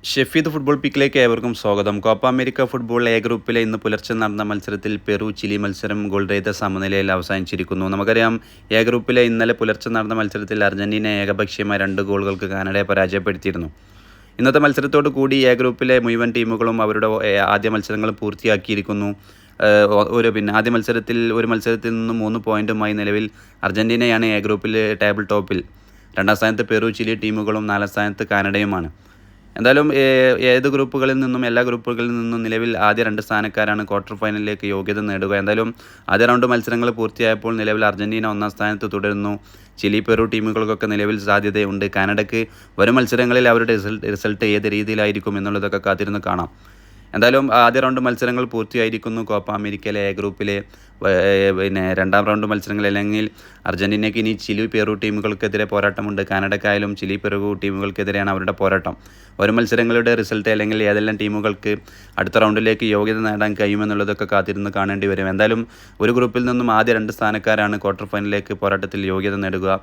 Shefeed football പിക്കിലേക്ക് ഏവർക്കും സ്വാഗതം. Copa America football A ഗ്രൂപ്പിലെ ഇന്ന് പുലർച്ചെ നടന്ന മത്സരത്തിൽ പെറു ചിലി മത്സരം ഗോൾ രഹിത സമനിലയിൽ അവസാനിച്ചിരിക്കുന്നു. നമുക്കറിയാം, എ ഗ്രൂപ്പിലെ ഇന്നലെ പുലർച്ചെ നടന്ന മത്സരത്തിൽ അർജന്റീന ഏകപക്ഷീയമായ 2 ഗോളുകൾക്ക് കാനഡയെ പരാജയപ്പെടുത്തിയിരുന്നു. ഇന്നത്തെ മത്സരത്തോടു കൂടി എ ഗ്രൂപ്പിലെ മുഴുവൻ ടീമുകളും അവരുടെ ആദ്യ മത്സരങ്ങൾ പൂർത്തിയാക്കിയിരിക്കുന്നു. ആദ്യ മത്സരത്തിൽ ഒരു മത്സരത്തിൽ നിന്നും 3 പോയിന്റുമായി നിലവിൽ അർജന്റീനയാണ് എ ഗ്രൂപ്പിൽ ടേബിൾ ടോപ്പിൽ. 2ാം സ്ഥാനത്ത് പെറു ചിലി ടീമുകളും 4ാം സ്ഥാനത്ത് കാനഡയുമാണ്. എന്തായാലും എല്ലാ ഗ്രൂപ്പുകളിൽ നിന്നും നിലവിൽ ആദ്യ 2 സ്ഥാനക്കാരാണ് ക്വാർട്ടർ ഫൈനലിലേക്ക് യോഗ്യത നേടുക. എന്തായാലും ആദ്യ റൗണ്ട് മത്സരങ്ങൾ പൂർത്തിയായപ്പോൾ നിലവിൽ അർജന്റീന 1ാം സ്ഥാനത്ത് തുടരുന്നു. ചിലി പെറു ടീമുകൾക്കൊക്കെ നിലവിൽ സാധ്യതയുണ്ട്. കാനഡയ്ക്ക് വരും മത്സരങ്ങളിൽ അവരുടെ റിസൾട്ട് ഏത് രീതിയിലായിരിക്കും എന്നുള്ളതൊക്കെ കാത്തിരുന്ന് കാണാം. എന്തായാലും ആദ്യ റൗണ്ട് മത്സരങ്ങൾ പൂർത്തിയായിരിക്കുന്നു. കോപ്പ അമേരിക്കയിലെ എ ഗ്രൂപ്പിലെ 2ാം റൗണ്ട് മത്സരങ്ങൾ, അല്ലെങ്കിൽ അർജന്റീനയ്ക്ക് ഇനി ചിലി പെറു ടീമുകൾക്കെതിരെ പോരാട്ടമുണ്ട്. കാനഡക്കായാലും ചിലി പെറു ടീമുകൾക്കെതിരെയാണ് അവരുടെ പോരാട്ടം. ഒരു മത്സരങ്ങളുടെ റിസൾട്ട്, അല്ലെങ്കിൽ ഏതെല്ലാം ടീമുകൾക്ക് അടുത്ത റൗണ്ടിലേക്ക് യോഗ്യത നേടാൻ കഴിയുമെന്നുള്ളതൊക്കെ കാത്തിരുന്ന് കാണേണ്ടി വരും. എന്തായാലും ഒരു ഗ്രൂപ്പിൽ നിന്നും ആദ്യ 2 സ്ഥാനക്കാരാണ് ക്വാർട്ടർ ഫൈനലിലേക്ക് പോരാട്ടത്തിൽ യോഗ്യത നേടുക.